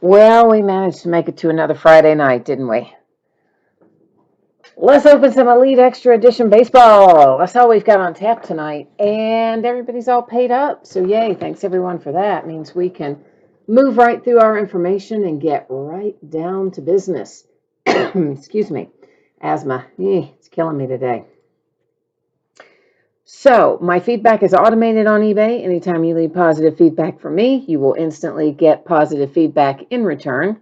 Well, we managed to make it to another Friday night, didn't we? Let's open some Elite Extra Edition baseball. That's all we've got on tap tonight. And everybody's all paid up. So, yay. Thanks, everyone, for that. Means we can move right through our information and get right down to business. Excuse me. Asthma. It's killing me today. So, my feedback is automated on eBay. Anytime you leave positive feedback for me, you will instantly get positive feedback in return.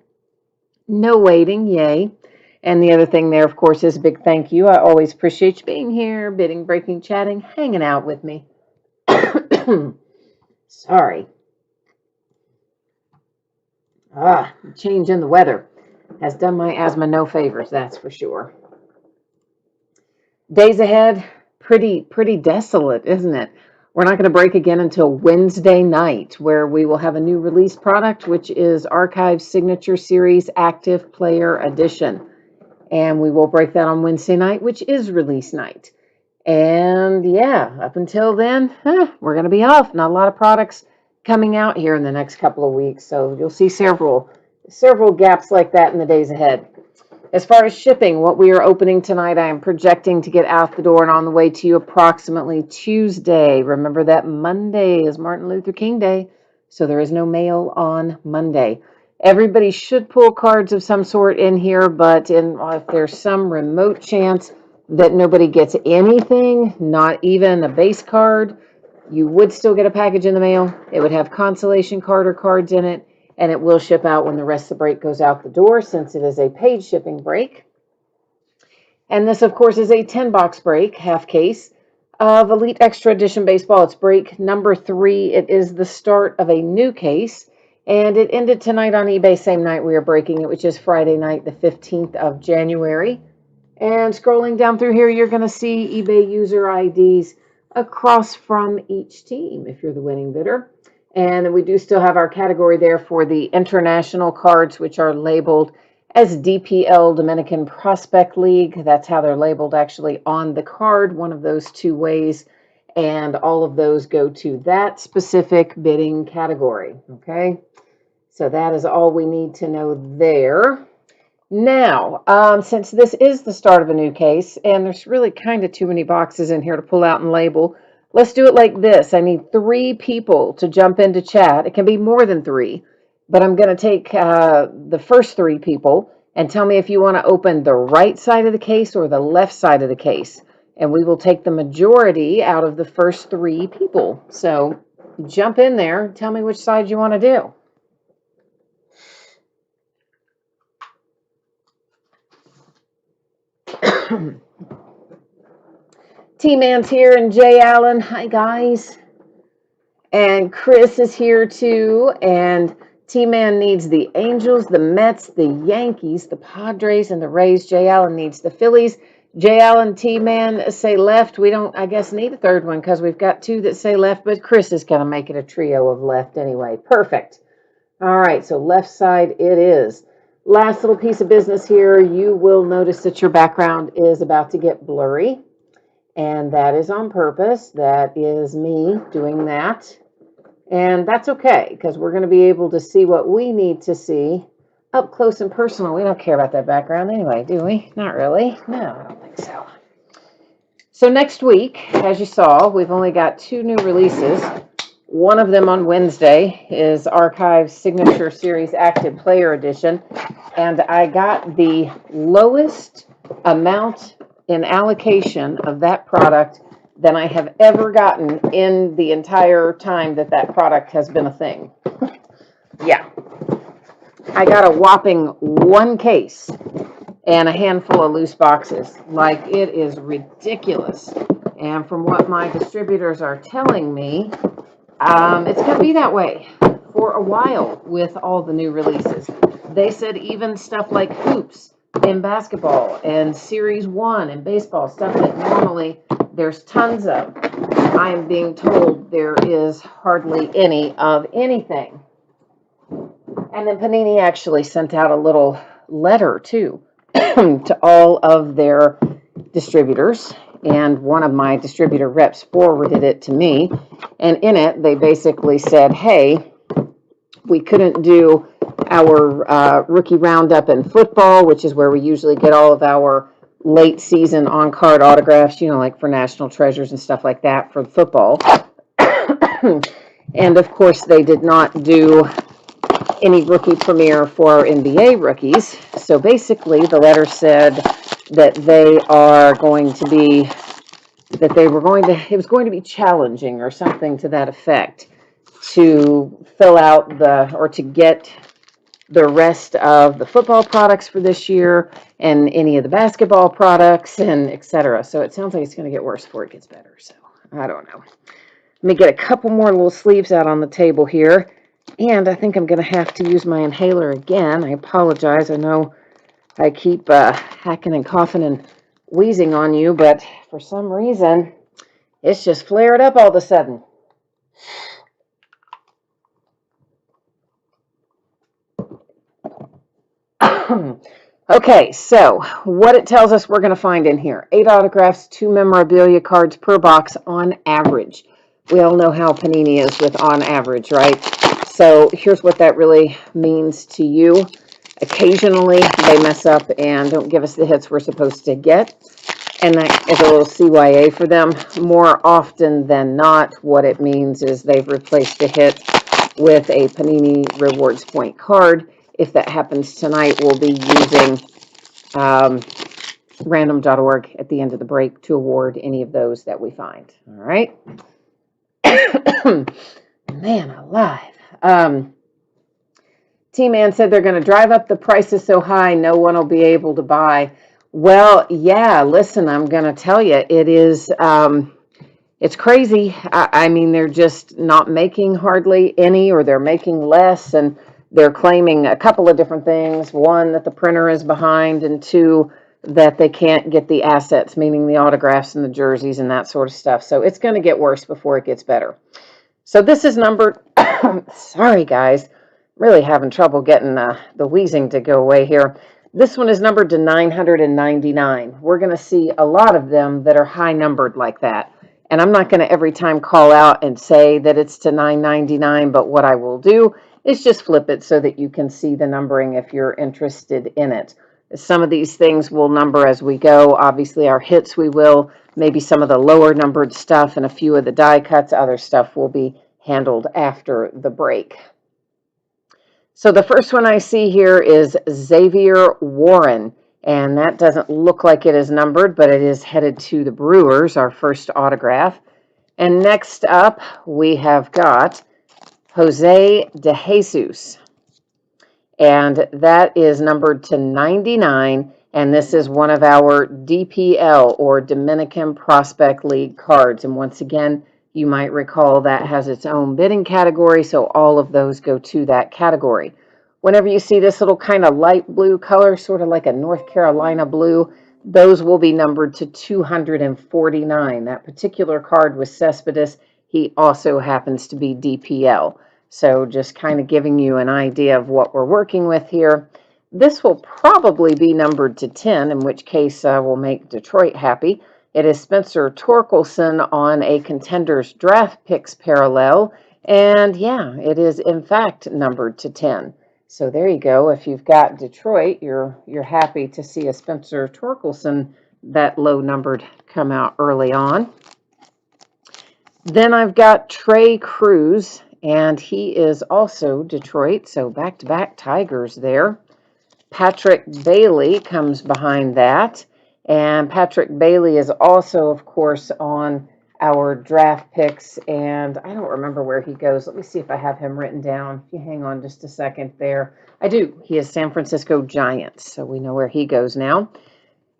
No waiting, yay. And the other thing there, of course, is a big thank you. I always appreciate you being here, bidding, breaking, chatting, hanging out with me. Sorry. Change in the weather has done my asthma no favors, that's for sure. Days ahead, pretty desolate, isn't it? We're not going to break again until Wednesday night, where we will have a new release product, which is Archive Signature Series Active Player Edition. And we will break that on Wednesday night, which is release night. And yeah, up until then, we're going to be off. Not a lot of products coming out here in the next couple of weeks. So you'll see several gaps like that in the days ahead. As far as shipping, what we are opening tonight, I am projecting to get out the door and on the way to you approximately Tuesday. Remember that Monday is Martin Luther King Day, so there is no mail on Monday. Everybody should pull cards of some sort in here, but if there's some remote chance that nobody gets anything, not even a base card, you would still get a package in the mail. It would have consolation card or cards in it, and it will ship out when the rest of the break goes out the door, since it is a paid shipping break. And this, of course, is a 10-box break, half case, of Elite Extra Edition Baseball. It's break number 3. It is the start of a new case, and it ended tonight on eBay, same night we are breaking it, which is Friday night, the 15th of January. And scrolling down through here, you're going to see eBay user IDs across from each team if you're the winning bidder. And we do still have our category there for the international cards, which are labeled as DPL, Dominican Prospect League. That's how they're labeled actually on the card, one of those two ways. And all of those go to that specific bidding category. Okay, so that is all we need to know there. Now, since this is the start of a new case, and there's really kind of too many boxes in here to pull out and label, let's do it like this. I need 3 people to jump into chat. It can be more than 3, but I'm going to take the first 3 people and tell me if you want to open the right side of the case or the left side of the case. And we will take the majority out of the first 3 people. So jump in there. Tell me which side you want to do. T-Man's here and Jay Allen. Hi, guys. And Chris is here, too. And T-Man needs the Angels, the Mets, the Yankees, the Padres, and the Rays. Jay Allen needs the Phillies. Jay Allen, T-Man say left. We don't, I guess, need a third one because we've got 2 that say left, but Chris is going to make it a trio of left anyway. Perfect. All right, so left side it is. Last little piece of business here. You will notice that your background is about to get blurry. And that is on purpose. That is me doing that. And that's okay, because we're going to be able to see what we need to see up close and personal. We don't care about that background anyway, do we? Not really. No, I don't think so. So next week, as you saw, we've only got 2 new releases. One of them on Wednesday is Archive Signature Series Active Player Edition. And I got the lowest amount in allocation of that product than I have ever gotten in the entire time that that product has been a thing. Yeah. I got a whopping 1 case and a handful of loose boxes. Like, it is ridiculous. And from what my distributors are telling me, it's going to be that way for a while with all the new releases. They said even stuff like hoops in basketball and Series 1 in baseball, stuff that normally there's tons of, I am being told there is hardly any of anything. And then Panini actually sent out a little letter, too, to all of their distributors. And one of my distributor reps forwarded it to me. And in it, they basically said, hey, we couldn't do our rookie roundup in football, which is where we usually get all of our late season on-card autographs, like for National Treasures and stuff like that for football. And of course, they did not do any rookie premiere for our NBA rookies. So basically, the letter said that it was going to be challenging or something to that effect to fill out to get the rest of the football products for this year and any of the basketball products and etc. So it sounds like it's going to get worse before it gets better. So I don't know. Let me get a couple more little sleeves out on the table here. And I think I'm going to have to use my inhaler again. I apologize. I know I keep hacking and coughing and wheezing on you, but for some reason, it's just flared up all of a sudden. Okay, so what it tells us we're going to find in here. 8 autographs, 2 memorabilia cards per box on average. We all know how Panini is with on average, right? So here's what that really means to you. Occasionally, they mess up and don't give us the hits we're supposed to get. And that is a little CYA for them. More often than not, what it means is they've replaced a hit with a Panini Rewards Point card. If that happens tonight, we'll be using random.org at the end of the break to award any of those that we find. All right. Man alive. T-Man said they're going to drive up the prices so high no one will be able to buy. Well, yeah, listen, I'm going to tell you, it is, it's crazy. I mean, they're just not making hardly any, or they're making less, and they're claiming a couple of different things. One, that the printer is behind, and 2, that they can't get the assets, meaning the autographs and the jerseys and that sort of stuff. So it's going to get worse before it gets better. So this is numbered, sorry guys, really having trouble getting the wheezing to go away here. This one is numbered to 999. We're going to see a lot of them that are high numbered like that. And I'm not going to every time call out and say that it's to 999, but what I will do is just flip it so that you can see the numbering if you're interested in it. Some of these things will number as we go. Obviously, our hits we will. Maybe some of the lower numbered stuff and a few of the die cuts. Other stuff will be handled after the break. So the first one I see here is Xavier Warren, and that doesn't look like it is numbered, but it is headed to the Brewers, our first autograph. And next up, we have got Jose De Jesus, and that is numbered to 99, and this is one of our DPL, or Dominican Prospect League cards. And once again, you might recall that has its own bidding category, so all of those go to that category. Whenever you see this little kind of light blue color, sort of like a North Carolina blue, those will be numbered to 249. That particular card with Cespedes, he also happens to be DPL. So just kind of giving you an idea of what we're working with here. This will probably be numbered to 10, in which case will make Detroit happy. It is Spencer Torkelson on a Contenders Draft Picks parallel. And yeah, it is in fact numbered to 10. So there you go. If you've got Detroit, you're happy to see a Spencer Torkelson that low numbered come out early on. Then I've got Trey Cruz, and he is also Detroit, so back-to-back Tigers there. Patrick Bailey comes behind that, and Patrick Bailey is also, of course, on our draft picks, and I don't remember where he goes. Let me see if I have him written down. If you hang on just a second there. I do. He is San Francisco Giants, so we know where he goes now.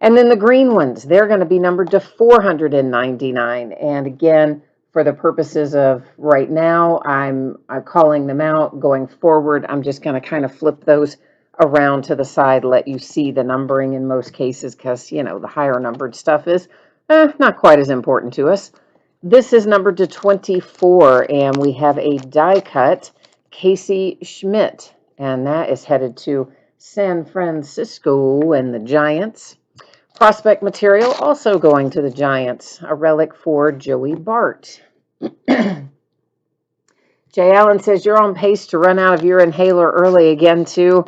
And then the green ones, they're going to be numbered to 499, and again, for the purposes of right now, I'm calling them out. Going forward, I'm just going to kind of flip those around to the side, let you see the numbering in most cases, because, the higher numbered stuff is not quite as important to us. This is numbered to 24, and we have a die cut, Casey Schmidt, and that is headed to San Francisco and the Giants. Prospect material also going to the Giants, a relic for Joey Bart. Jay Jay Allen says, you're on pace to run out of your inhaler early again, too.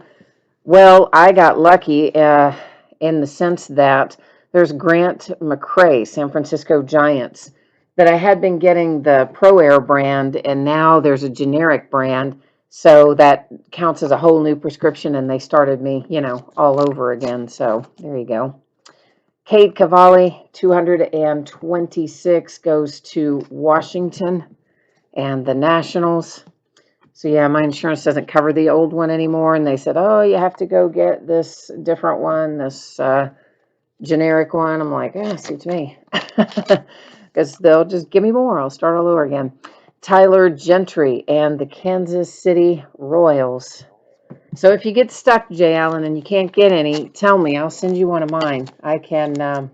Well, I got lucky in the sense that there's Grant McCrae, San Francisco Giants, that I had been getting the Pro Air brand, and now there's a generic brand. So that counts as a whole new prescription, and they started me, all over again. So there you go. Cade Cavalli, 226, goes to Washington and the Nationals. So yeah, my insurance doesn't cover the old one anymore, and they said, oh, you have to go get this different one, this generic one. I'm like, suits me, because they'll just give me more. I'll start all over again. Tyler Gentry and the Kansas City Royals. So if you get stuck, Jay Allen, and you can't get any, tell me. I'll send you one of mine. I can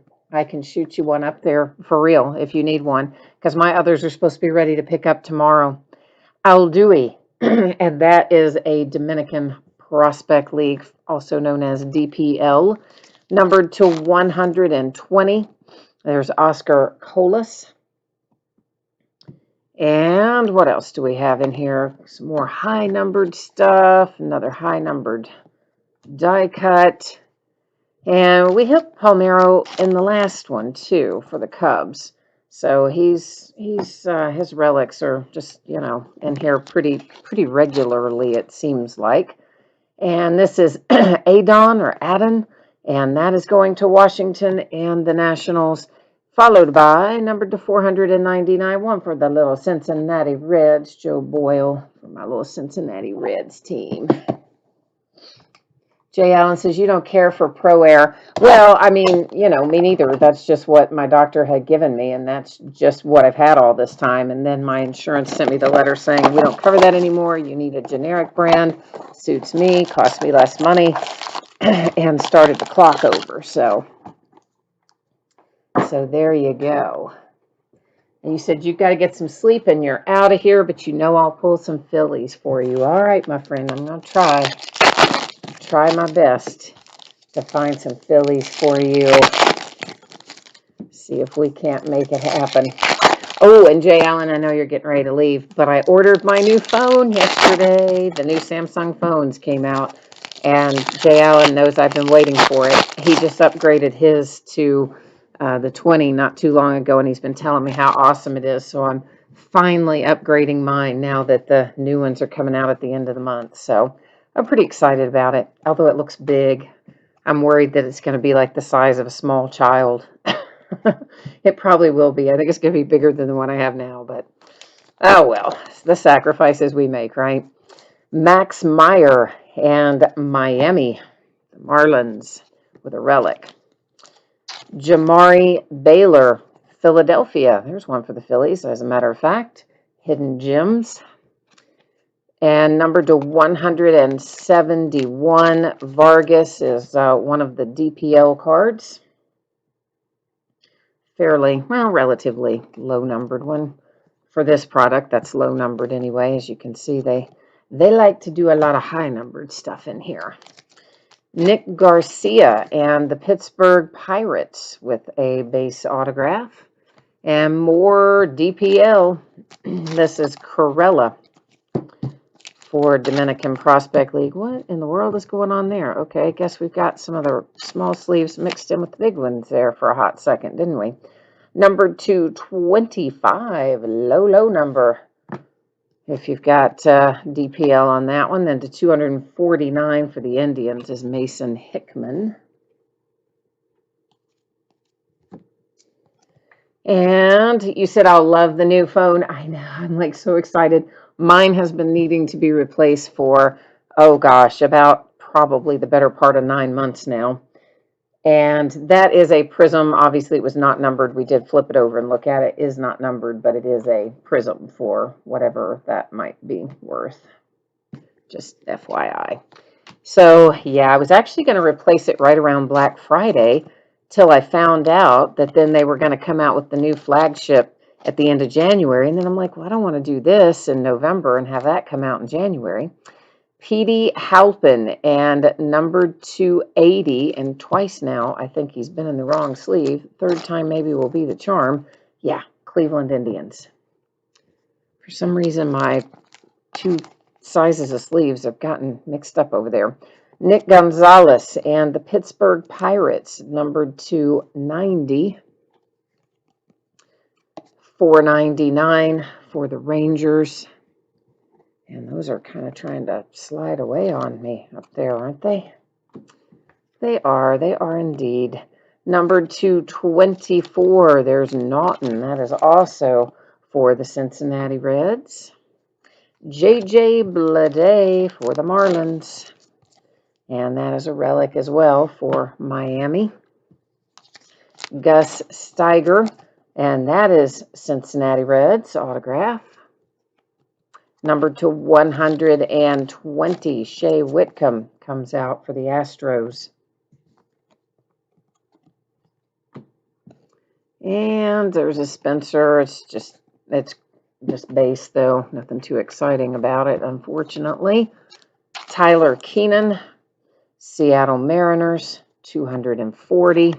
shoot you one up there for real if you need one, because my others are supposed to be ready to pick up tomorrow. Al Dewey, and that is a Dominican Prospect League, also known as DPL, numbered to 120. There's Oscar Kolas. And what else do we have in here? Some more high-numbered stuff, another high-numbered die cut. And we hit Palmeiro in the last one, too, for the Cubs. So his relics are just, in here pretty regularly, it seems like. And this is Adon or Adon, and that is going to Washington and the Nationals, followed by numbered to 499, one for the little Cincinnati Reds, Joe Boyle, for my little Cincinnati Reds team. Jay Allen says, you don't care for Pro Air. Well, I mean, me neither. That's just what my doctor had given me, and that's just what I've had all this time. And then my insurance sent me the letter saying, we don't cover that anymore. You need a generic brand. Suits me, costs me less money, and started the clock over. So there you go. And you said you've got to get some sleep and you're out of here, but I'll pull some Phillies for you. All right, my friend, I'm going to try my best to find some Phillies for you. See if we can't make it happen. Oh, and Jay Allen, I know you're getting ready to leave, but I ordered my new phone yesterday. The new Samsung phones came out, and Jay Allen knows I've been waiting for it. He just upgraded his to the 20 not too long ago, and he's been telling me how awesome it is. So I'm finally upgrading mine now that the new ones are coming out at the end of the month. So I'm pretty excited about it, although it looks big. I'm worried that it's going to be like the size of a small child. It probably will be. I think it's going to be bigger than the one I have now, but oh well, the sacrifices we make, right? Max Meyer and Miami, the Marlins with a relic. Jamari Baylor, Philadelphia. There's one for the Phillies, as a matter of fact. Hidden Gems. And numbered to 171, Vargas is one of the DPL cards. Relatively low-numbered one for this product. That's low-numbered anyway. As you can see, they like to do a lot of high-numbered stuff in here. Nick Garcia and the Pittsburgh Pirates with a base autograph. And more DPL. This is Corella for Dominican Prospect League. What in the world is going on there? Okay, I guess we've got some of the small sleeves mixed in with the big ones there for a hot second, didn't we? Numbered to 25, low number. If you've got DPL on that one, then to 249 for the Indians is Mason Hickman. And you said, I'll love the new phone. I know, I'm like so excited. Mine has been needing to be replaced for, oh gosh, about probably the better part of 9 months now. And that is a Prism. Obviously, it was not numbered. We did flip it over and look at it. It is not numbered, but it is a Prism for whatever that might be worth. Just FYI. So, yeah, I was actually going to replace it right around Black Friday till I found out that then they were going to come out with the new flagship at the end of January. And then I'm like, well, I don't want to do this in November and have that come out in January. Petey Halpin and numbered 280, and twice now, I think he's been in the wrong sleeve. Third time maybe will be the charm. Yeah, Cleveland Indians. For some reason, my two sizes of sleeves have gotten mixed up over there. Nick Gonzalez and the Pittsburgh Pirates, numbered to 90. $4.99 for the Rangers. And those are kind of trying to slide away on me up there, aren't they? They are indeed. Numbered to 24, there's Naughton. That is also for the Cincinnati Reds. J.J. Bleday for the Marlins. And that is a relic as well for Miami. Gus Steiger, and that is Cincinnati Reds autograph. Numbered to 120, Shea Whitcomb comes out for the Astros. And there's a Spencer. It's just base, though. Nothing too exciting about it, unfortunately. Tyler Keenan, Seattle Mariners, 240.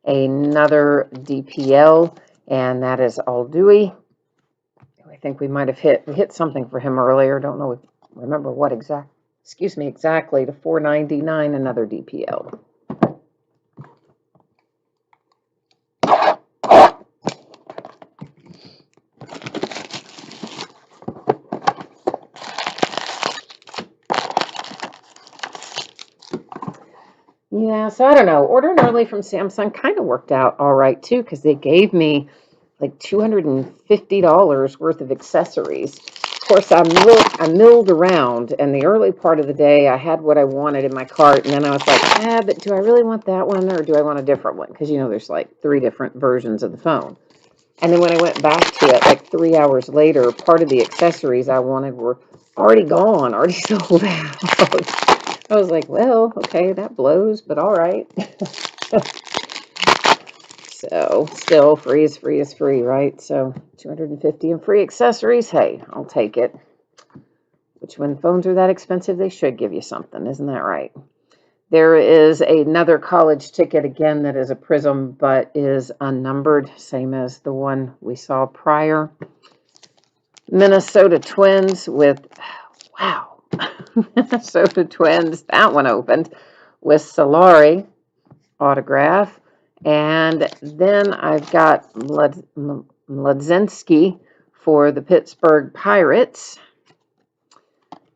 Another DPL, and that is Aldui. I think we might have hit something for him earlier. Don't know, remember what exactly, to 499, another DPL. Yeah, so I don't know. Ordering early from Samsung kind of worked out all right, too, because they gave me like $250 worth of accessories. Of course, I milled around, and the early part of the day, I had what I wanted in my cart, and then I was like, but do I really want that one, or do I want a different one? Because, there's like 3 different versions of the phone. And then when I went back to it, like 3 hours later, part of the accessories I wanted were already gone, already sold out. I was like, well, okay, that blows, but all right. So still free is free, right? So 250 in free accessories. Hey, I'll take it. Which when phones are that expensive, they should give you something. Isn't that right? There is another college ticket again that is a Prism, but is unnumbered, same as the one we saw prior. Minnesota Twins with, wow, Minnesota Twins. That one opened with Solari autograph. And then I've got Mladzinski for the Pittsburgh Pirates.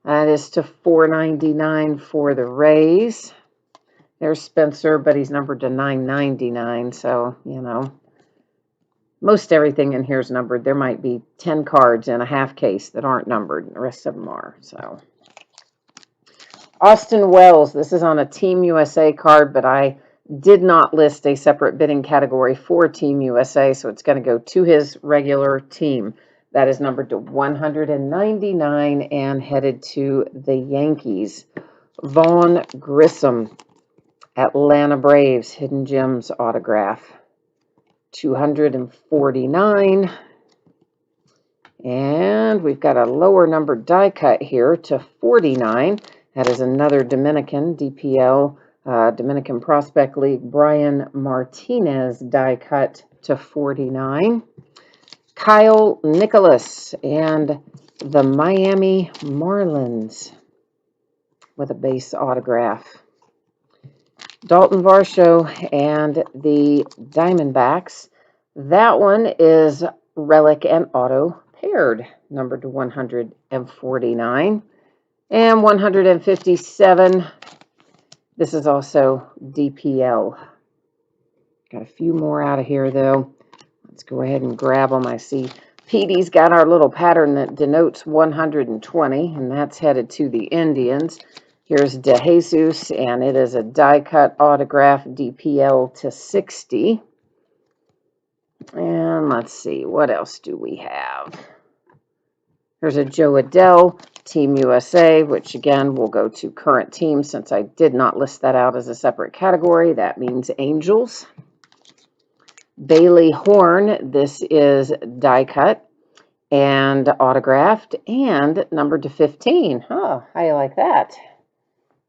That is to $4.99 for the Rays. There's Spencer, but he's numbered to $9.99. So, most everything in here is numbered. There might be 10 cards in a half case that aren't numbered, and the rest of them are. So, Austin Wells. This is on a Team USA card, but I did not list a separate bidding category for Team USA, so it's going to go to his regular team. That is numbered to 199 and headed to the Yankees. Vaughn Grissom, Atlanta Braves, Hidden Gems autograph, 249. And we've got a lower numbered die cut here to 49. That is another Dominican DPL, Dominican Prospect League, Brian Martinez die cut to 49. Kyle Nicholas and the Miami Marlins with a base autograph. Dalton Varsho and the Diamondbacks. That one is relic and auto paired, numbered to 149. And 157, this is also DPL. Got a few more out of here, though. Let's go ahead and grab them. I see Petey's got our little pattern that denotes 120, and that's headed to the Indians. Here's De Jesus, and it is a die-cut autograph DPL to 60. And let's see, what else do we have? There's a Joe Adele, Team USA, which again will go to current team since I did not list that out as a separate category. That means Angels. Bailey Horn, this is die cut and autographed and numbered to 15. Huh, how you like that?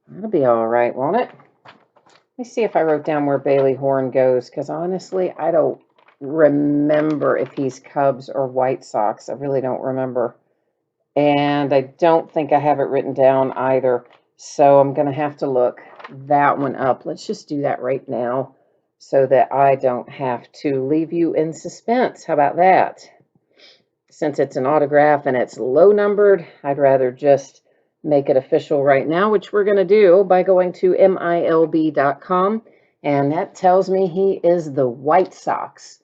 That'll be all right, won't it? Let me see if I wrote down where Bailey Horn goes, because honestly, I don't remember if he's Cubs or White Sox. I really don't remember And I don't think I have it written down either. So I'm going to have to look that one up. Let's just do that right now so that I don't have to leave you in suspense. How about that? Since it's an autograph and it's low numbered, I'd rather just make it official right now, which we're going to do by going to MILB.com. And that tells me he is the White Sox.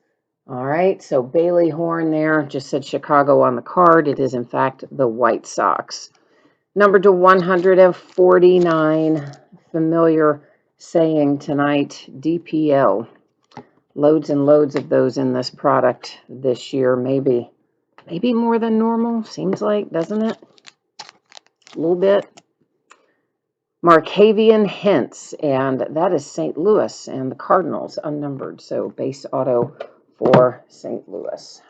All right, so Bailey Horn there just said Chicago on the card. It is, in fact, the White Sox. Number to 149, familiar saying tonight, DPL. Loads and loads of those in this product this year, maybe more than normal, seems like, doesn't it? A little bit. Markavian Hintz, and that is St. Louis and the Cardinals, unnumbered, so base auto for St. Louis.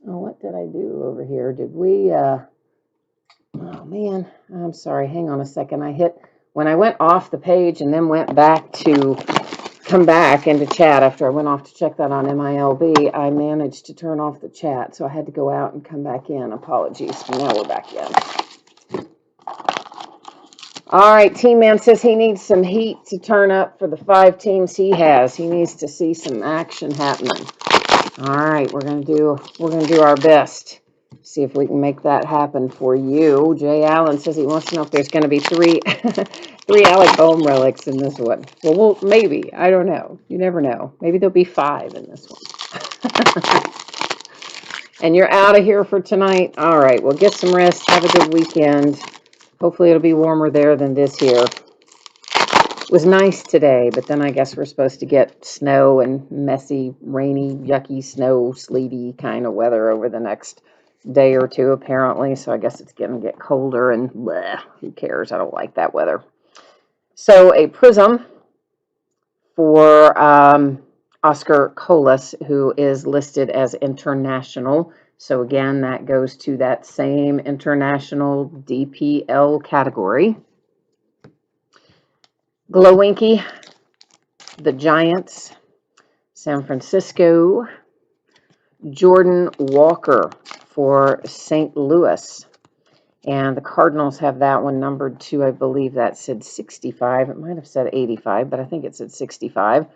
Oh, what did I do over here? Did we, oh man, I'm sorry, hang on a second. When I went off the page and then went back to come back into chat after I went off to check that on MILB, I managed to turn off the chat, so I had to go out and come back in. Apologies. Now we're back in. All right, Team Man says he needs some heat to turn up for the 5 teams he has. He needs to see some action happening. All right, we're gonna do our best. See if we can make that happen for you. Jay Allen says he wants to know if there's going to be three Alec Bohm relics in this one. Well, maybe. I don't know. You never know. Maybe there'll be 5 in this one. And you're out of here for tonight. All right, well, get some rest. Have a good weekend. Hopefully it'll be warmer there than this here. It was nice today, but then I guess we're supposed to get snow and messy, rainy, yucky, snow, sleety kind of weather over the next day or two, apparently. So I guess it's going to get colder and bleh, who cares? I don't like that weather. So a prism for Oscar Kolas, who is listed as international. So again, that goes to that same international DPL category. Glowinky, the Giants, San Francisco. Jordan Walker for St. Louis. And the Cardinals have that one numbered to, I believe that said 65. It might have said 85, but I think it said 65.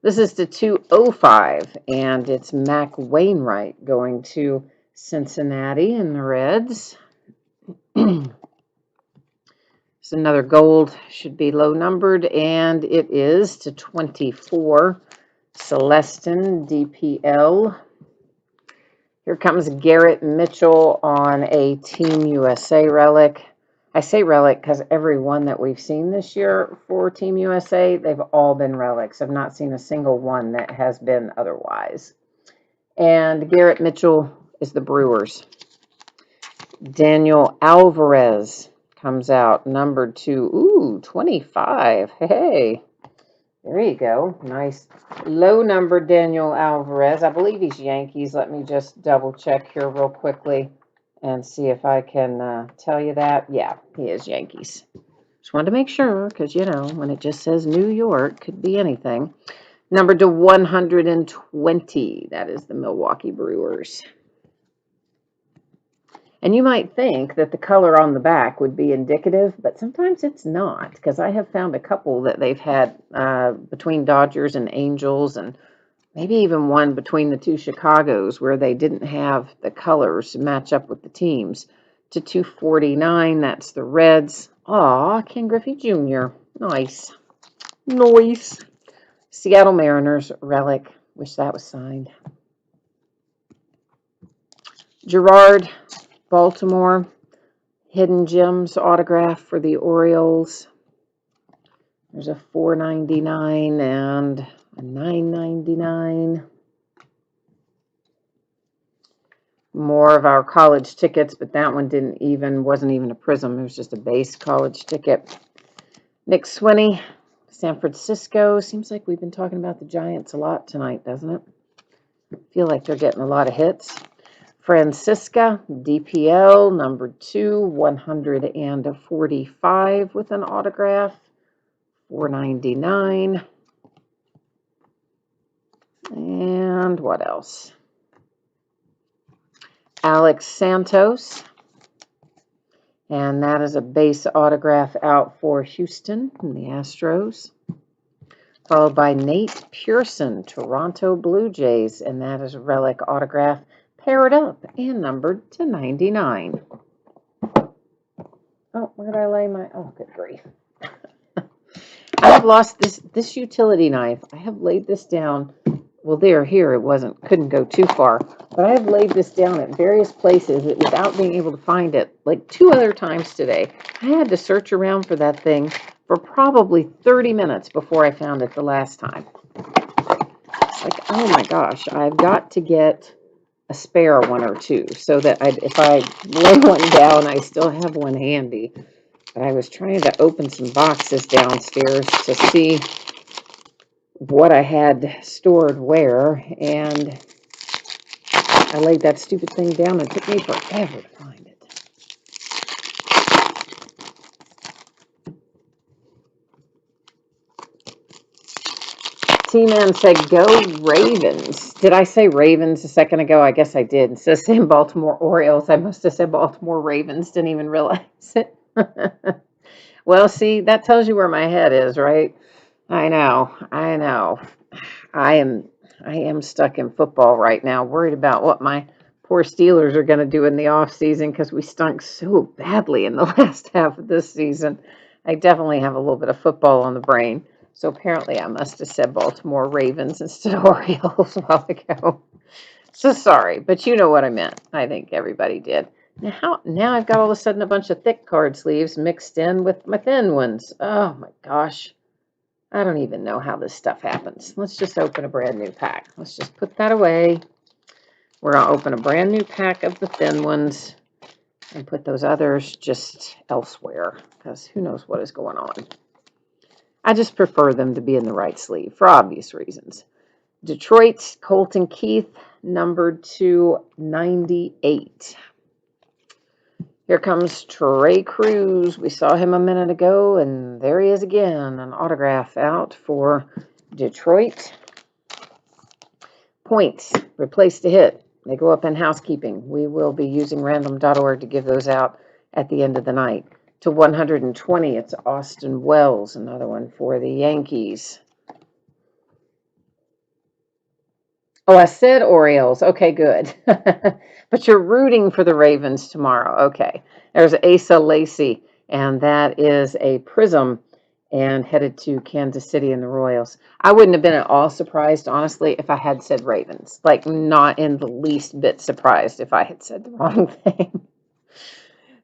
This is to 205, and it's Mac Wainwright going to Cincinnati and the Reds. It's another gold, should be low numbered, and it is to 24. Celestin, DPL. Here comes Garrett Mitchell on a Team USA relic. I say relic because every one that we've seen this year for Team USA, they've all been relics. I've not seen a single one that has been otherwise. And Garrett Mitchell is the Brewers. Daniel Alvarez comes out, numbered to 25. Hey, there you go. Nice low number Daniel Alvarez. I believe he's Yankees. Let me just double check here real quickly and see if I can tell you that. Yeah, he is Yankees. Just wanted to make sure because, you know, when it just says New York, could be anything. Number to 120. That is the Milwaukee Brewers. And you might think that the color on the back would be indicative, but sometimes it's not, because I have found a couple that they've had between Dodgers and Angels, and maybe even one between the 2 Chicagos where they didn't have the colors match up with the teams. To 249, that's the Reds. Aw, Ken Griffey Jr. Nice. Nice. Seattle Mariners relic. Wish that was signed. Gerard, Baltimore, Hidden Gems autograph for the Orioles. There's a $4.99 and a $9.99. More of our college tickets, but that one wasn't even a prism. It was just a base college ticket. Nick Swinney, San Francisco. Seems like we've been talking about the Giants a lot tonight, doesn't it? I feel like they're getting a lot of hits. Francisca, DPL, number 2, 145 with an autograph, $4.99. And what else? Alex Santos. And that is a base autograph out for Houston and the Astros. Followed by Nate Pearson, Toronto Blue Jays. And that is a relic autograph paired up and numbered to 99. Oh, where did I lay my... Oh, good grief. I have lost this utility knife. I have laid this down. Well, here it wasn't, couldn't go too far. But I have laid this down at various places without being able to find it. Like 2 other times today. I had to search around for that thing for probably 30 minutes before I found it the last time. It's like, oh my gosh, I've got to get a spare one or two so that if I lay one down, I still have one handy. But I was trying to open some boxes downstairs to see what I had stored where, and I laid that stupid thing down. It took me forever to find it. T-Man said, go Ravens. Did I say Ravens a second ago? I guess I did. Instead of saying Baltimore Orioles, I must have said Baltimore Ravens. Didn't even realize it. Well, see, that tells you where my head is, right? I know. I am stuck in football right now, worried about what my poor Steelers are going to do in the off season because we stunk so badly in the last half of this season. I definitely have a little bit of football on the brain. So apparently I must have said Baltimore Ravens instead of Orioles a while ago. So sorry, but you know what I meant. I think everybody did. Now I've got all of a sudden a bunch of thick card sleeves mixed in with my thin ones. Oh my gosh. I don't even know how this stuff happens. Let's just open a brand new pack. Let's just put that away. We're going to open a brand new pack of the thin ones and put those others just elsewhere because who knows what is going on. I just prefer them to be in the right sleeve for obvious reasons. Detroit, Colton Keith, numbered to 98. Here comes Trey Cruz. We saw him a minute ago, and there he is again. An autograph out for Detroit. Points, replace the hit. They go up in housekeeping. We will be using random.org to give those out at the end of the night. To 120, it's Austin Wells, another one for the Yankees. Oh, I said Orioles. Okay, good. But you're rooting for the Ravens tomorrow. Okay. There's Asa Lacy, and that is a prism and headed to Kansas City and the Royals. I wouldn't have been at all surprised, honestly, if I had said Ravens. Like, not in the least bit surprised if I had said the wrong thing.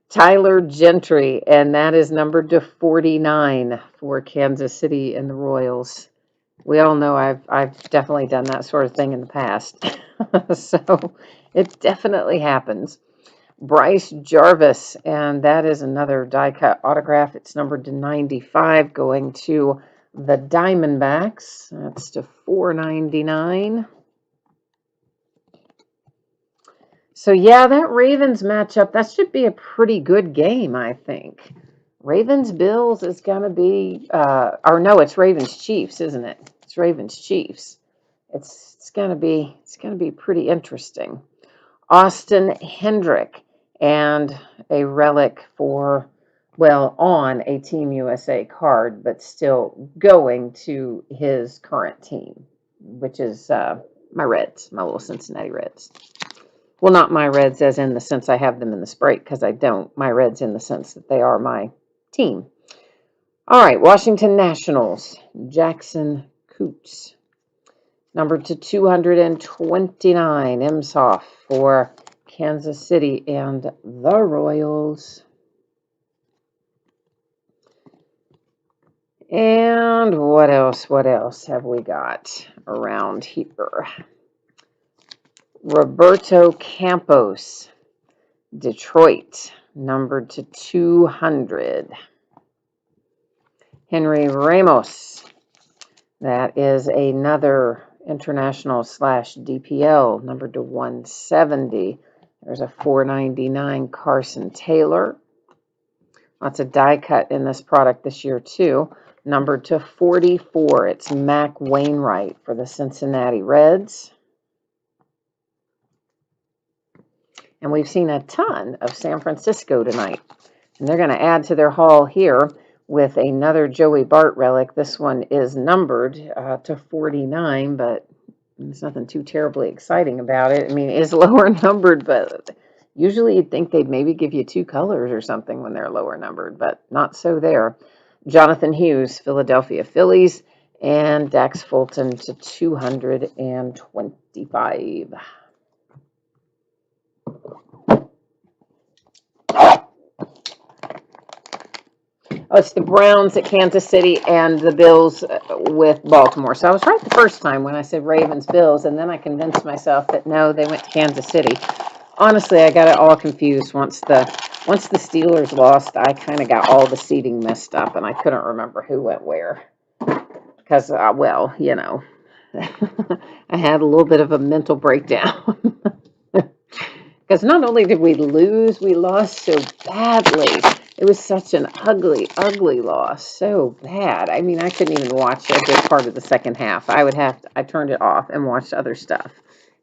Tyler Gentry, and that is numbered to 49 for Kansas City and the Royals. We all know I've definitely done that sort of thing in the past. So it definitely happens. Bryce Jarvis, and that is another die cut autograph. It's numbered to 95, going to the Diamondbacks. That's to 499. So yeah, that Ravens matchup, that should be a pretty good game, I think. Ravens Bills is going to be, or no, it's Ravens Chiefs, isn't it? It's Ravens Chiefs. It's going to be pretty interesting. Austin Hendrick, and a relic for, well, on a Team USA card, but still going to his current team, which is my Reds, my little Cincinnati Reds. Well, not my Reds as in the sense I have them in the sprite, because I don't. My Reds in the sense that they are my team. All right, Washington Nationals, Jackson Coots. Numbered to 229, Imsoff for Kansas City and the Royals. And what else have we got around here? Roberto Campos, Detroit, numbered to 200. Henry Ramos, that is another international / DPL, numbered to 170. There's a 499 Carson Taylor. Lots of die cut in this product this year too. Numbered to 44. It's Mac Wainwright for the Cincinnati Reds. And we've seen a ton of San Francisco tonight. And they're going to add to their haul here with another Joey Bart relic. This one is numbered to 49, but there's nothing too terribly exciting about it. I mean, it is lower numbered, but usually you'd think they'd maybe give you 2 colors or something when they're lower numbered, but not so there. Jonathan Hughes, Philadelphia Phillies, and Dax Fulton to 225. Oh, it's the Browns at Kansas City and the Bills with Baltimore. So I was right the first time when I said Ravens, Bills, and then I convinced myself that no, they went to Kansas City. Honestly, I got it all confused once the Steelers lost. I kind of got all the seating messed up, and I couldn't remember who went where because, well, you know, I had a little bit of a mental breakdown. Because not only did we lose, we lost so badly. It was such an ugly, ugly loss. So bad. I mean, I couldn't even watch a good part of the second half. I turned it off and watched other stuff.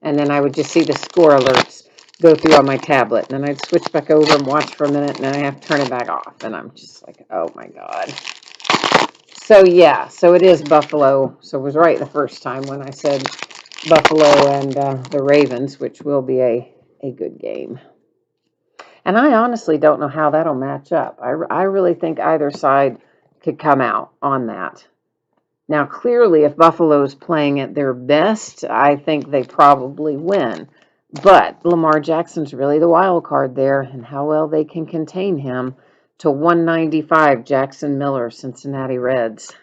And then I would just see the score alerts go through on my tablet. And then I'd switch back over and watch for a minute, and then I have to turn it back off. And I'm just like, oh my God. So yeah, so it is Buffalo. So it was right the first time when I said Buffalo and the Ravens, which will be a good game. And I honestly don't know how that'll match up. I really think either side could come out on that. Now, clearly, if Buffalo's playing at their best, I think they probably win. But Lamar Jackson's really the wild card there, and how well they can contain him. To 195, Jackson Miller, Cincinnati Reds.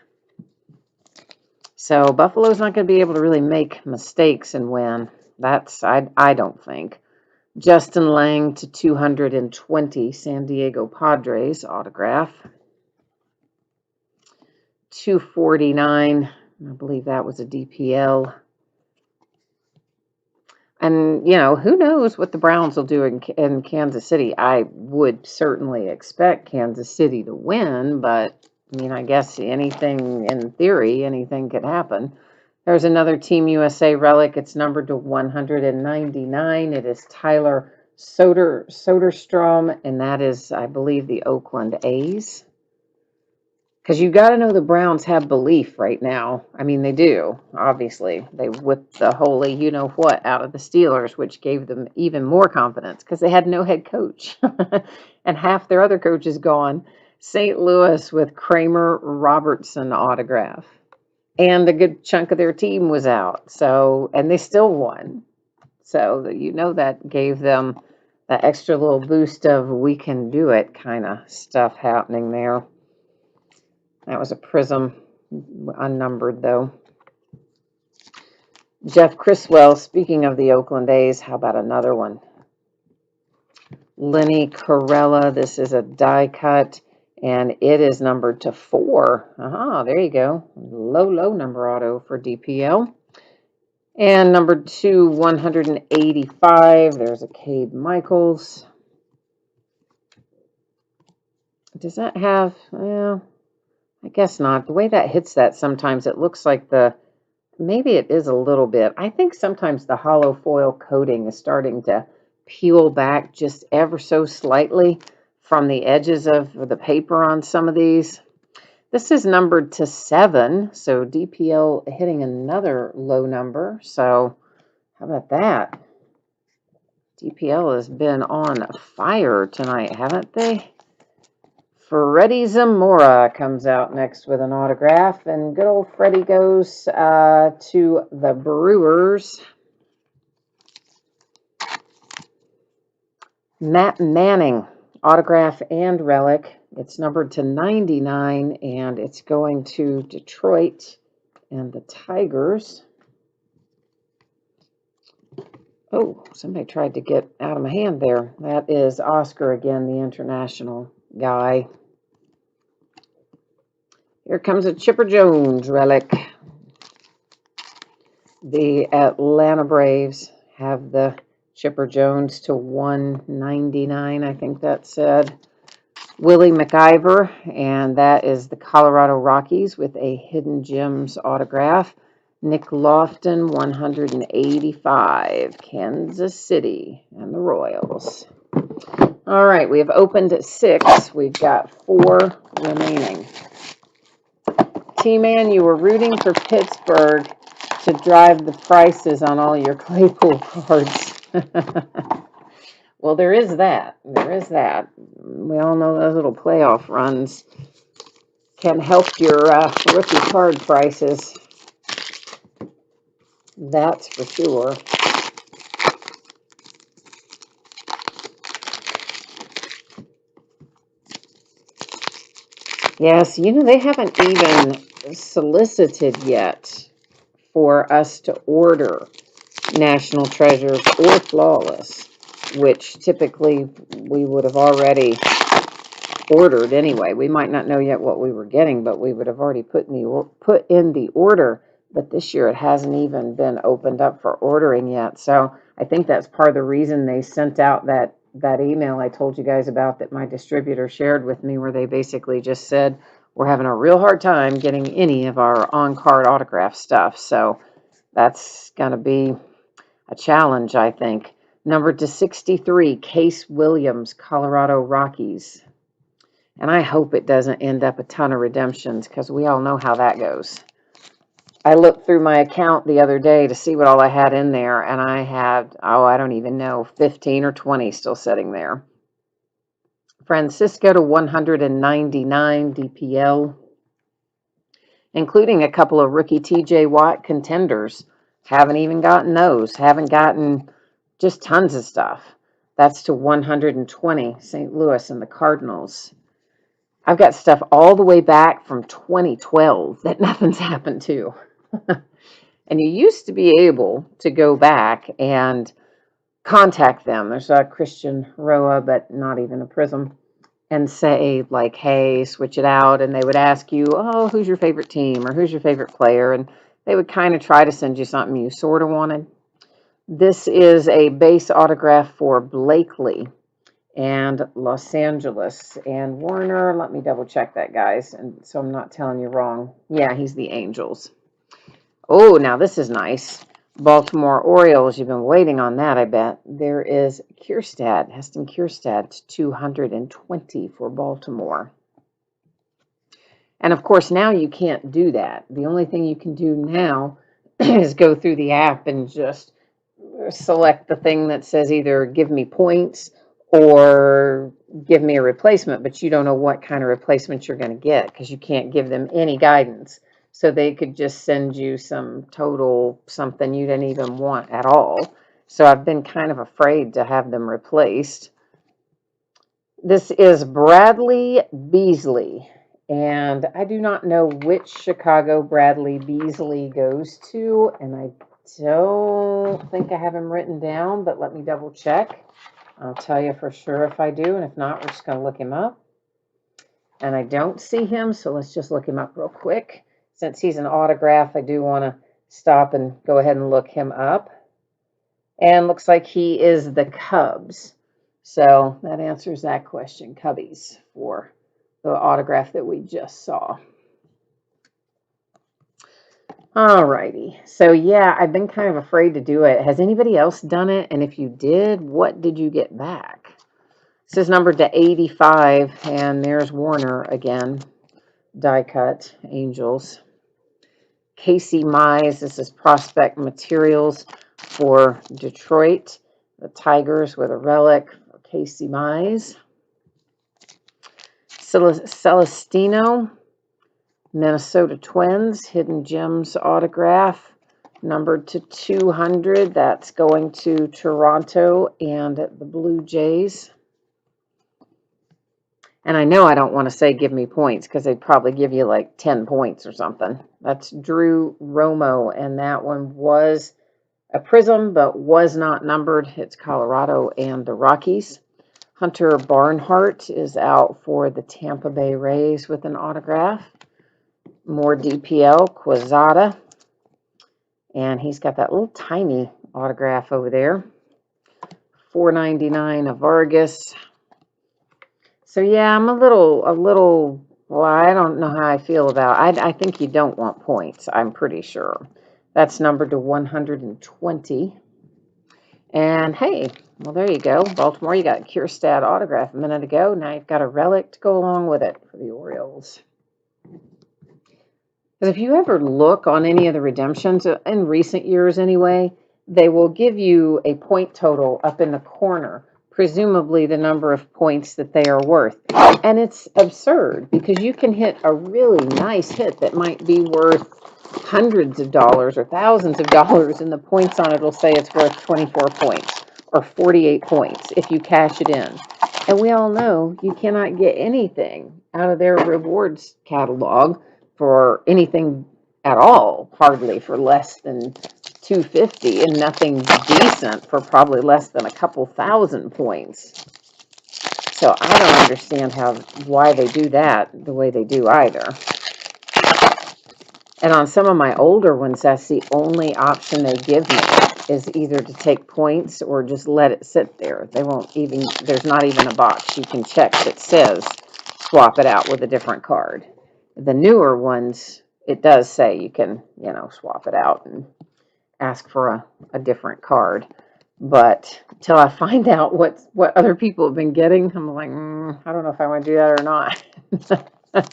So Buffalo's not going to be able to really make mistakes and win. I don't think. Justin Lang to 220, San Diego Padres autograph. 249, I believe that was a DPL. And, you know, who knows what the Browns will do in Kansas City. I would certainly expect Kansas City to win, but, I mean, I guess anything, in theory, anything could happen. There's another Team USA relic. It's numbered to 199. It is Tyler Soderstrom, and that is, I believe, the Oakland A's. Because you got to know the Browns have belief right now. I mean, they do, obviously. They whipped the holy you-know-what out of the Steelers, which gave them even more confidence because they had no head coach. And half their other coach is gone. St. Louis with Kramer Robertson autograph. And a good chunk of their team was out. So, and they still won. So, you know, that gave them that extra little boost of we can do it kind of stuff happening there. That was a Prism, unnumbered though. Jeff Criswell, speaking of the Oakland A's, how about another one? Lenny Corella, this is a die cut, and it is numbered to 4. There you go. Low number auto for DPL. And number 2, 185, there's a Cade Michaels. Does that have, well, I guess not. The way that hits that sometimes, it looks like maybe it is a little bit. I think sometimes the hollow foil coating is starting to peel back just ever so slightly from the edges of the paper on some of these. This is numbered to 7, so DPL hitting another low number. So how about that? DPL has been on fire tonight, haven't they? Freddie Zamora comes out next with an autograph, and good old Freddie goes to the Brewers. Matt Manning, autograph and relic. It's numbered to 99, and it's going to Detroit and the Tigers. Oh, somebody tried to get out of my hand there. That is Oscar again, the international guy. Here comes a Chipper Jones relic. The Atlanta Braves have the Chipper Jones to 199, I think that said. Willie McIver, and that is the Colorado Rockies with a Hidden Gems autograph. Nick Lofton, 185, Kansas City and the Royals. All right, we have opened at 6. We've got 4 remaining. T-Man, you were rooting for Pittsburgh to drive the prices on all your Claypool cards. Well, there is that. There is that. We all know those little playoff runs can help your rookie card prices. That's for sure. Yes, they haven't even solicited yet for us to order National Treasures or Flawless, which typically we would have already ordered anyway. We might not know yet what we were getting, but we would have already put in the order. But this year it hasn't even been opened up for ordering yet. So I think that's part of the reason they sent out that email I told you guys about that my distributor shared with me, where they basically just said, we're having a real hard time getting any of our on-card autograph stuff. So that's going to be a challenge, I think. Number to 63, Case Williams, Colorado Rockies. And I hope it doesn't end up a ton of redemptions, because we all know how that goes. I looked through my account the other day to see what all I had in there, and I had, I don't even know, 15 or 20 still sitting there. Francisco to 199 DPL, including a couple of rookie TJ Watt contenders. Haven't even gotten those. Haven't gotten just tons of stuff. That's to 120, St. Louis and the Cardinals. I've got stuff all the way back from 2012 that nothing's happened to. And you used to be able to go back and contact them. There's a Christian Roa, but not even a Prism, and say, like, hey, switch it out. And they would ask you, oh, who's your favorite team, or who's your favorite player? And they would kind of try to send you something you sort of wanted. This is a base autograph for Blakely and Los Angeles. And Warner, let me double check that, guys, and so I'm not telling you wrong. Yeah, he's the Angels. Oh, now this is nice. Baltimore Orioles, you've been waiting on that, I bet. There is Kierstad, Heston Kierstad, 220 for Baltimore. And of course, now you can't do that. The only thing you can do now is go through the app and just select the thing that says either give me points or give me a replacement, but you don't know what kind of replacement you're going to get, because you can't give them any guidance. So they could just send you some total something you didn't even want at all. So I've been kind of afraid to have them replaced. This is Bradley Beasley, and I do not know which Chicago Bradley Beasley goes to, and I don't think I have him written down, but let me double check. I'll tell you for sure if I do, and if not, we're just going to look him up. And I don't see him, so let's just look him up real quick. Since he's an autograph, I do want to stop and go ahead and look him up. And looks like he is the Cubs. So that answers that question, Cubbies, for the autograph that we just saw. All righty. So yeah, I've been kind of afraid to do it. Has anybody else done it? And if you did, what did you get back? This is numbered to 85, and there's Warner again. Die cut, Angels. Casey Mize, this is prospect materials for Detroit. The Tigers with a relic for Casey Mize. Celestino, Minnesota Twins, Hidden Gems autograph, numbered to 200. That's going to Toronto and the Blue Jays. And I know I don't want to say give me points, because they'd probably give you like 10 points or something. That's Drew Romo, and that one was a Prism, but was not numbered. It's Colorado and the Rockies. Hunter Barnhart is out for the Tampa Bay Rays with an autograph. More DPL, Quezada. And he's got that little tiny autograph over there. $4.99 of Vargas. So yeah, I'm a little, well, I don't know how I feel about it. I think you don't want points, I'm pretty sure. That's numbered to 120. And hey, well, there you go. Baltimore, you got Kierstad autograph a minute ago. Now you've got a relic to go along with it for the Orioles. Because if you ever look on any of the redemptions, in recent years anyway, they will give you a point total up in the corner, presumably the number of points that they are worth. And it's absurd because you can hit a really nice hit that might be worth hundreds of dollars or thousands of dollars, and the points on it will say it's worth 24 points or 48 points if you cash it in. And we all know you cannot get anything out of their rewards catalog for anything at all, hardly for less than 250, and nothing decent for probably less than a couple thousand points. So I don't understand why they do that the way they do either. And on some of my older ones, that's the only option they give me, is either to take points or just let it sit there. They won't even, there's not even a box you can check that says swap it out with a different card. The newer ones, it does say you can, swap it out and ask for a different card. But until I find out what other people have been getting, I'm like, I don't know if I want to do that or not. I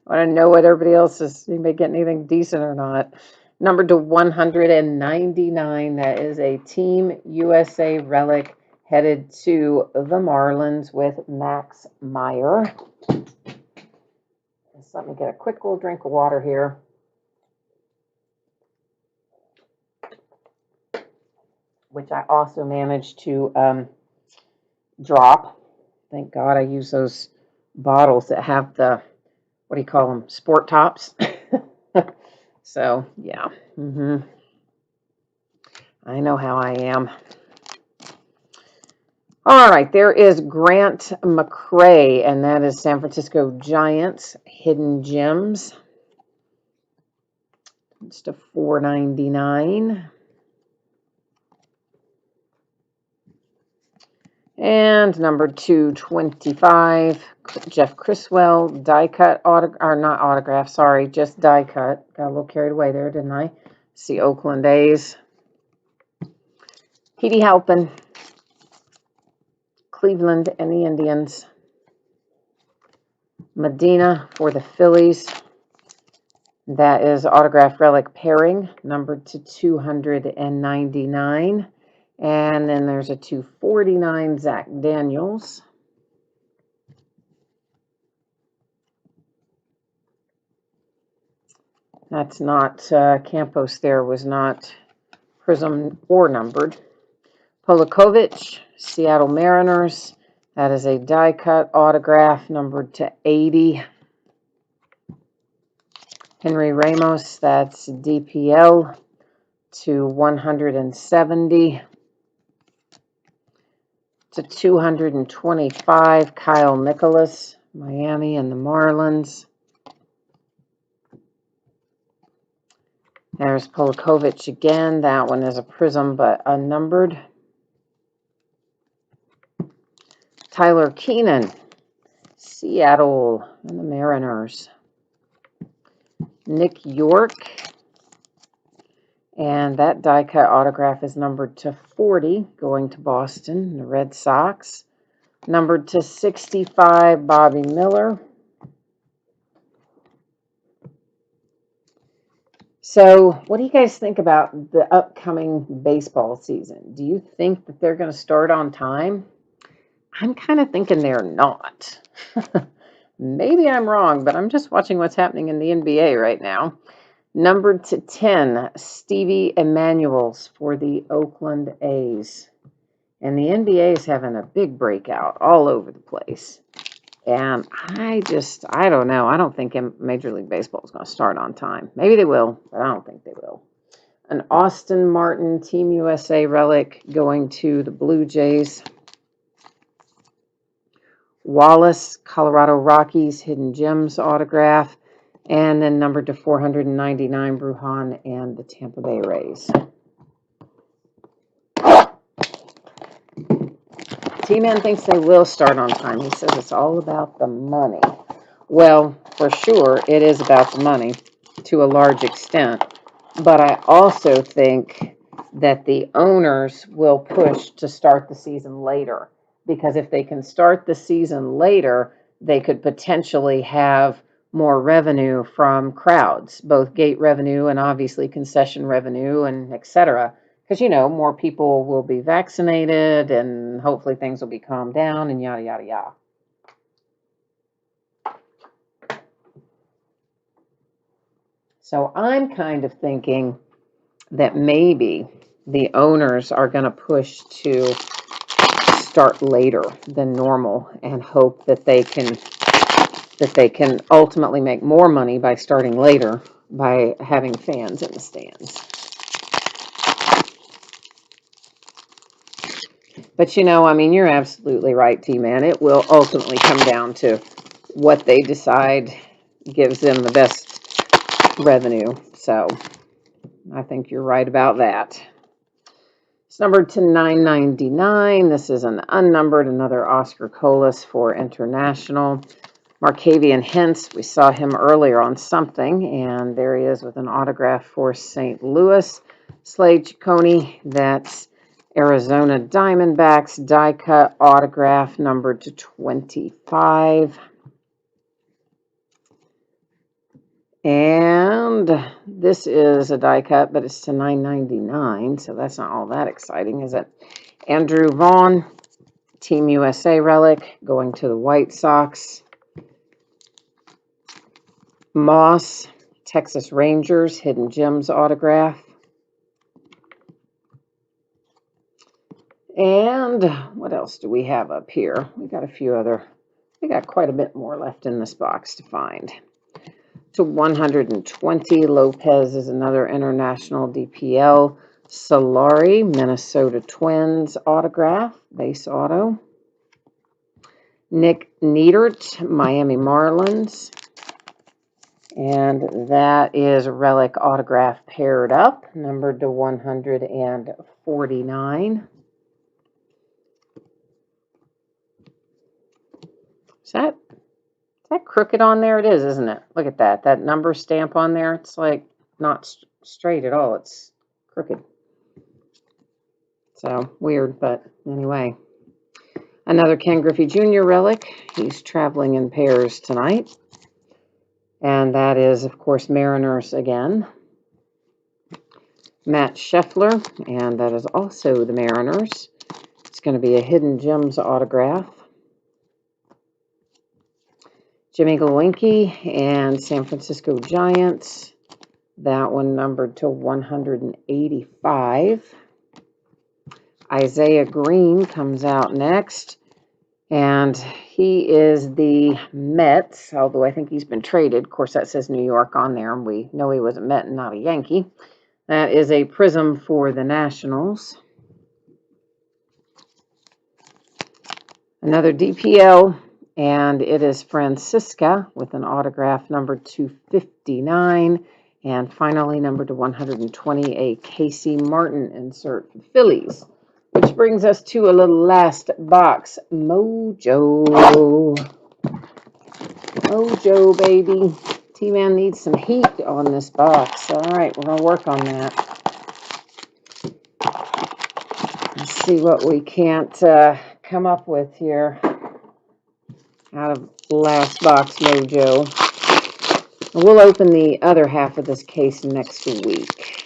want to know what everybody else is, anybody getting anything decent or not. Numbered to 199, that is a Team USA relic headed to the Marlins with Max Meyer. Just let me get a quick little drink of water here. Which I also managed to drop. Thank God I use those bottles that have the, what do you call them, sport tops. So, yeah. I know how I am. All right, there is Grant McCray, and that is San Francisco Giants Hidden Gems. It's to $4.99. And number 225, Jeff Criswell, die cut, or not autograph, sorry, just die cut. Got a little carried away there, didn't I? See Oakland A's. Petey Halpin, Cleveland and the Indians. Medina for the Phillies. That is autograph relic pairing, numbered to 299. And then there's a 249 Zach Daniels. That's not, Campos there was not prism or numbered. Polakovich, Seattle Mariners. That is a die cut autograph numbered to 80. Henry Ramos, that's DPL to 170. To 225, Kyle Nicholas, Miami and the Marlins. There's Polakovich again. That one is a prism but unnumbered. Tyler Keenan, Seattle and the Mariners. Nick York. And that die cut autograph is numbered to 40, going to Boston, the Red Sox. Numbered to 65, Bobby Miller. So what do you guys think about the upcoming baseball season? Do you think that they're going to start on time? I'm kind of thinking they're not. Maybe I'm wrong, but I'm just watching what's happening in the NBA right now. Numbered to 10, Stevie Emanuels for the Oakland A's. And the NBA is having a big breakout all over the place. And I don't know. I don't think Major League Baseball is going to start on time. Maybe they will, but I don't think they will. An Austin Martin Team USA relic going to the Blue Jays. Wallace, Colorado Rockies, Hidden Gems autograph. And then numbered to 499, Brujan and the Tampa Bay Rays. T-Man thinks they will start on time. He says it's all about the money. Well, for sure, it is about the money to a large extent. But I also think that the owners will push to start the season later, because if they can start the season later, they could potentially have more revenue from crowds, both gate revenue and obviously concession revenue and et cetera. Because, more people will be vaccinated and hopefully things will be calmed down and yada, yada, yada. So I'm kind of thinking that maybe the owners are going to push to start later than normal and hope that they can ultimately make more money by starting later by having fans in the stands. But you're absolutely right, T-Man. It will ultimately come down to what they decide gives them the best revenue. So I think you're right about that. It's numbered to 999. This is an unnumbered, another Oscar Kolas for International. Markavian Hintz, we saw him earlier on something, and there he is with an autograph for St. Louis. Slade Ciccone, that's Arizona Diamondbacks, die cut autograph numbered to 25. And this is a die cut, but it's to 999, so that's not all that exciting, is it? Andrew Vaughn, Team USA relic, going to the White Sox. Moss, Texas Rangers, Hidden Gems autograph. And what else do we have up here? We got quite a bit more left in this box to find. To 120, Lopez is another international DPL. Solari, Minnesota Twins autograph, base auto. Nick Neidert, Miami Marlins. And that is relic autograph paired up, numbered to 149. Is that crooked on there? It is, isn't it? Look at that. That number stamp on there, it's like not straight at all. It's crooked. So weird, but anyway. Another Ken Griffey Jr. relic. He's traveling in pairs tonight. And that is, of course, Mariners again. Matt Scheffler, and that is also the Mariners. It's going to be a Hidden Gems autograph. Jimmy Glowinski and San Francisco Giants. That one numbered to 185. Isaiah Greene comes out next. And he is the Mets, although I think he's been traded. Of course, that says New York on there, and we know he was a Met and not a Yankee. That is a prism for the Nationals. Another DPL, and it is Francisca with an autograph number 259. And finally, number to 120, a Casey Martin insert for the Phillies. Which brings us to a little last box. Mojo. Mojo, baby. T-Man needs some heat on this box. All right, we're going to work on that. Let's see what we can't come up with here out of last box Mojo. We'll open the other half of this case next week.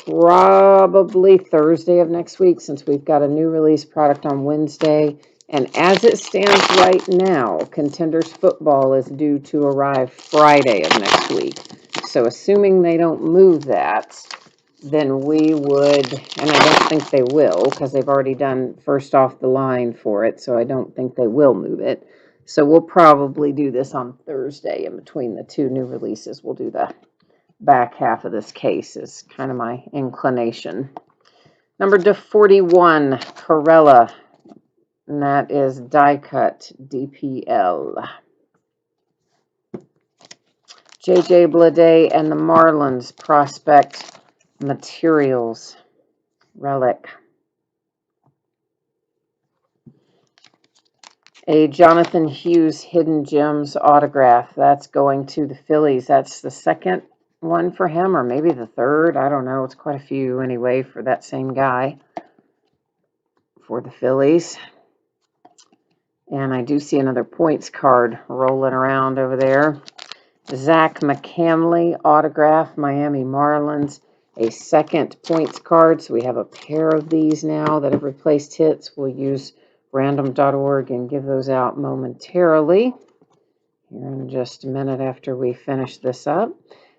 Probably Thursday of next week, since we've got a new release product on Wednesday. And as it stands right now, Contenders football is due to arrive Friday of next week. So assuming they don't move that, then we would, and I don't think they will, because they've already done first off the line for it, so I don't think they will move it. So we'll probably do this on Thursday in between the two new releases. We'll do the back half of this case is kind of my inclination. Number to 41, Corella, and that is die cut DPL. JJ Bleday and the Marlins prospect materials relic. A Jonathan Hughes Hidden Gems autograph. That's going to the Phillies. That's the second one for him, or maybe the third. I don't know. It's quite a few anyway for that same guy for the Phillies. And I do see another points card rolling around over there. Zach McCamley, autograph, Miami Marlins. A second points card. So we have a pair of these now that have replaced hits. We'll use random.org and give those out momentarily here in just a minute after we finish this up.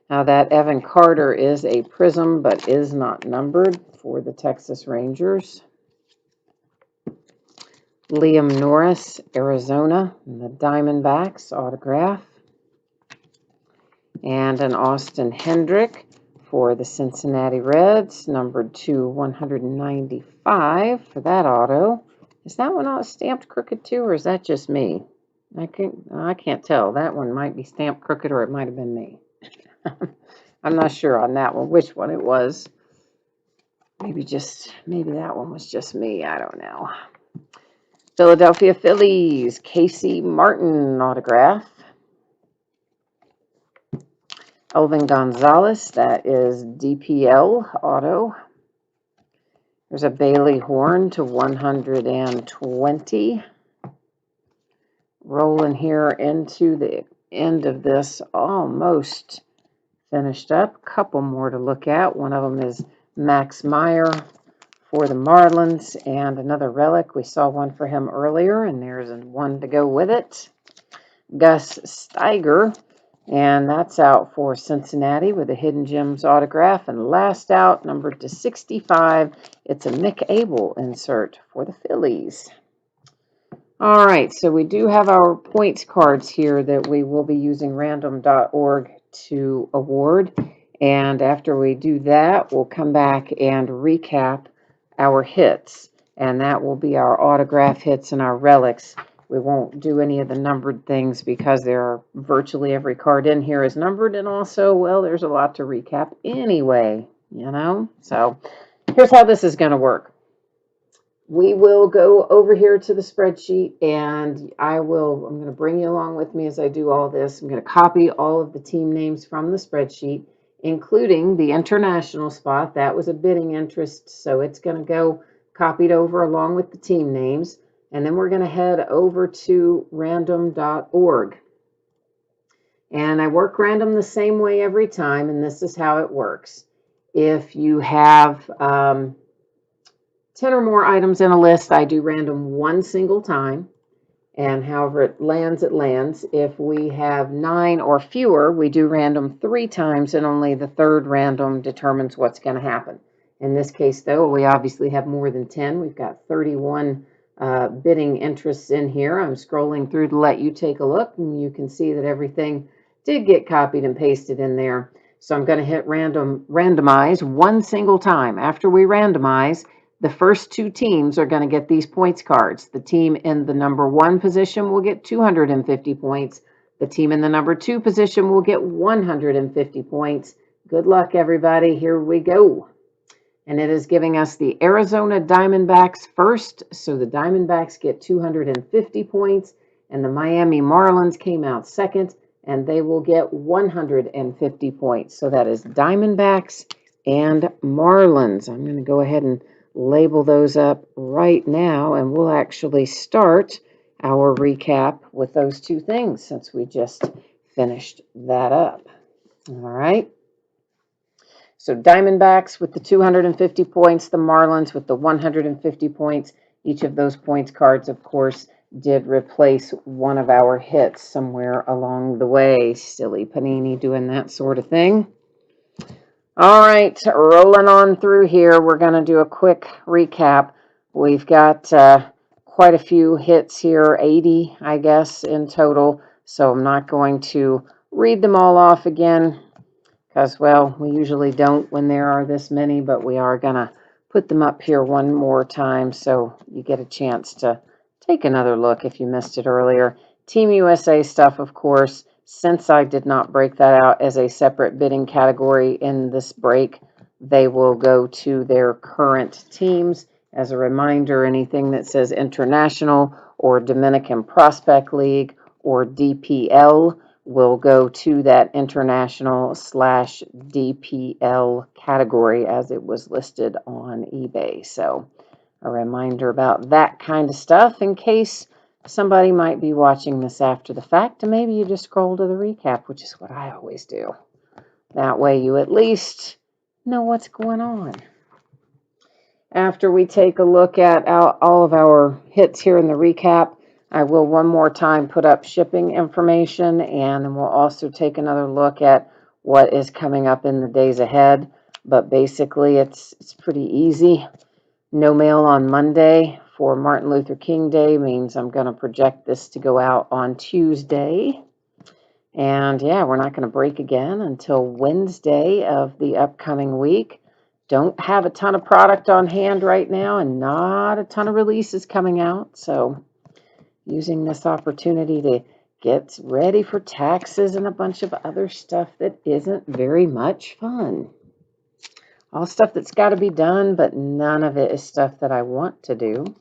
Now that Evan Carter is a prism but is not numbered for the Texas Rangers. Liam Norris, Arizona, the Diamondbacks, autograph. And an Austin Hendrick for the Cincinnati Reds, numbered to 195 for that auto. Is that one all stamped crooked too, or is that just me? I can't tell. That one might be stamped crooked, or it might have been me. I'm not sure on that one, which one it was. Maybe that one was just me. I don't know. Philadelphia Phillies, Casey Martin autograph. Elvin Gonzalez, that is DPL auto. There's a Bailey Horn to 120. Rolling here into the end of this, almost finished up. Couple more to look at. One of them is Max Meyer for the Marlins, and another relic. We saw one for him earlier, and there's one to go with it. Gus Steiger, and that's out for Cincinnati with a Hidden Gems autograph. And last out, numbered to 65, it's a Mick Abel insert for the Phillies. All right, so we do have our points cards here that we will be using random.org to award. And after we do that, we'll come back and recap our hits. And that will be our autograph hits and our relics. We won't do any of the numbered things because there are virtually every card in here is numbered. And also, well, there's a lot to recap anyway, you know. So here's how this is going to work. We will go over here to the spreadsheet, and I'm going to bring you along with me as I do all this. I'm going to copy all of the team names from the spreadsheet, including the international spot. That was a bidding interest, so it's going to go copied over along with the team names. And then we're going to head over to random.org. And I work random the same way every time, and this is how it works. If you have 10 or more items in a list, I do random one single time, and however it lands, it lands. If we have 9 or fewer, we do random 3 times, and only the third random determines what's going to happen. In this case, though, we obviously have more than 10. We've got 31 bidding interests in here. I'm scrolling through to let you take a look, and you can see that everything did get copied and pasted in there. So I'm going to hit randomize one single time. After we randomize, the first 2 teams are going to get these points cards. The team in the number 1 position will get 250 points. The team in the number 2 position will get 150 points. Good luck, everybody. Here we go. And it is giving us the Arizona Diamondbacks first. So the Diamondbacks get 250 points, and the Miami Marlins came out second, and they will get 150 points. So that is Diamondbacks and Marlins. I'm going to go ahead and label those up right now, and we'll actually start our recap with those 2 things since we just finished that up. All right. So Diamondbacks with the 250 points, the Marlins with the 150 points. Each of those points cards, of course, did replace one of our hits somewhere along the way. Silly Panini doing that sort of thing. All right, rolling on through here, we're going to do a quick recap. We've got quite a few hits here, 80, I guess, in total. So I'm not going to read them all off again because, well, we usually don't when there are this many, but we are going to put them up here one more time so you get a chance to take another look if you missed it earlier. Team USA stuff, of course. Since I did not break that out as a separate bidding category in this break, they will go to their current teams. As a reminder, anything that says International or Dominican Prospect League or DPL will go to that international / DPL category as it was listed on eBay. So a reminder about that kind of stuff in case somebody might be watching this after the fact, and maybe you just scroll to the recap, which is what I always do. That way you at least know what's going on. After we take a look at all of our hits here in the recap, I will one more time put up shipping information, and then we'll also take another look at what is coming up in the days ahead. But basically, it's pretty easy. No mail on Monday for Martin Luther King Day means I'm going to project this to go out on Tuesday. And yeah, we're not going to break again until Wednesday of the upcoming week. Don't have a ton of product on hand right now and not a ton of releases coming out. So using this opportunity to get ready for taxes and a bunch of other stuff that isn't very much fun. All stuff that's got to be done, but none of it is stuff that I want to do.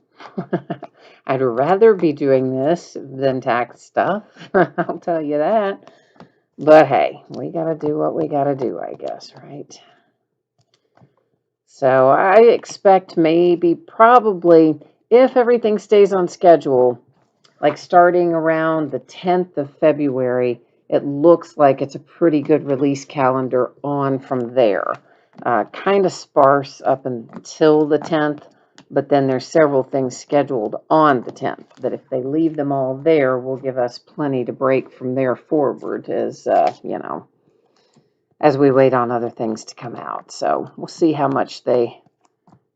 I'd rather be doing this than tax stuff. I'll tell you that. But hey, we got to do what we got to do, I guess, right? So I expect probably, if everything stays on schedule, like starting around the 10th of February, it looks like it's a pretty good release calendar on from there. Kind of sparse up until the 10th, but then there's several things scheduled on the 10th that if they leave them all there will give us plenty to break from there forward as, as we wait on other things to come out. So we'll see how much they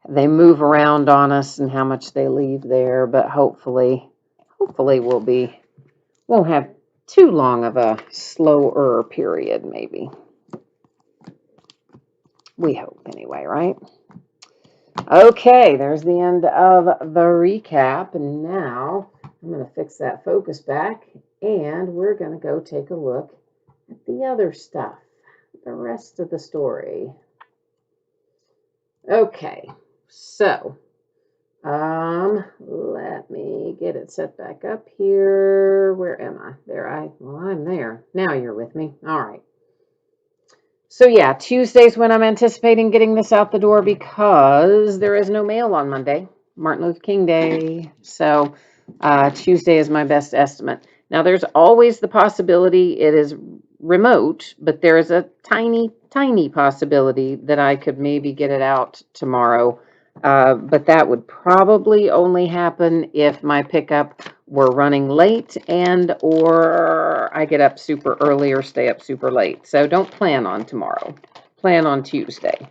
move around on us and how much they leave there, but hopefully won't have too long of a slower period, maybe. We hope anyway, right? Okay, there's the end of the recap, and now I'm going to fix that focus back, and we're going to go take a look at the other stuff, the rest of the story. Okay, so let me get it set back up here. Where am I? There, I'm there. Now you're with me. All right. So yeah, Tuesday's when I'm anticipating getting this out the door because there is no mail on Monday, Martin Luther King Day. So Tuesday is my best estimate. Now there's always the possibility it is remote, but there is a tiny possibility that I could maybe get it out tomorrow. But that would probably only happen if my pickup were running late and or I get up super early or stay up super late. So don't plan on tomorrow. Plan on Tuesday.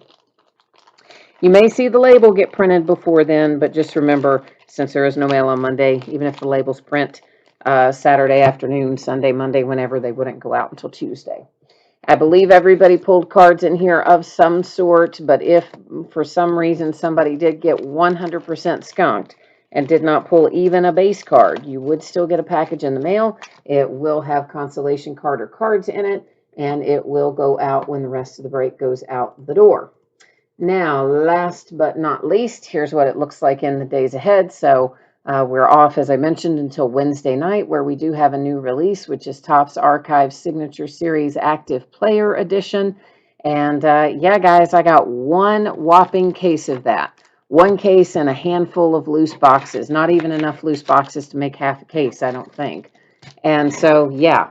You may see the label get printed before then, but just remember, since there is no mail on Monday, even if the labels print Saturday afternoon, Sunday, Monday, whenever, they wouldn't go out until Tuesday. I believe everybody pulled cards in here of some sort, but if for some reason somebody did get 100% skunked and did not pull even a base card, you would still get a package in the mail. It will have consolation card or cards in it, and it will go out when the rest of the break goes out the door. Now, last but not least, here's what it looks like in the days ahead. So we're off, as I mentioned, until Wednesday night, where we do have a new release, which is Topps Archive Signature Series Active Player Edition. And yeah, guys, I got one whopping case of that. One case and a handful of loose boxes. Not even enough loose boxes to make half a case, I don't think. And so, yeah,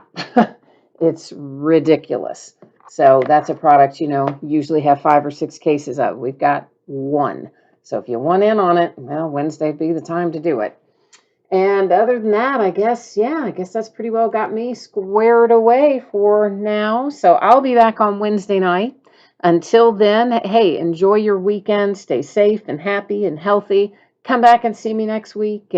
it's ridiculous. So that's a product, usually have 5 or 6 cases of. We've got one. So if you want in on it, well, Wednesday would be the time to do it. And other than that, I guess that's pretty well got me squared away for now. So I'll be back on Wednesday night. Until then, hey, enjoy your weekend. Stay safe and happy and healthy. Come back and see me next week.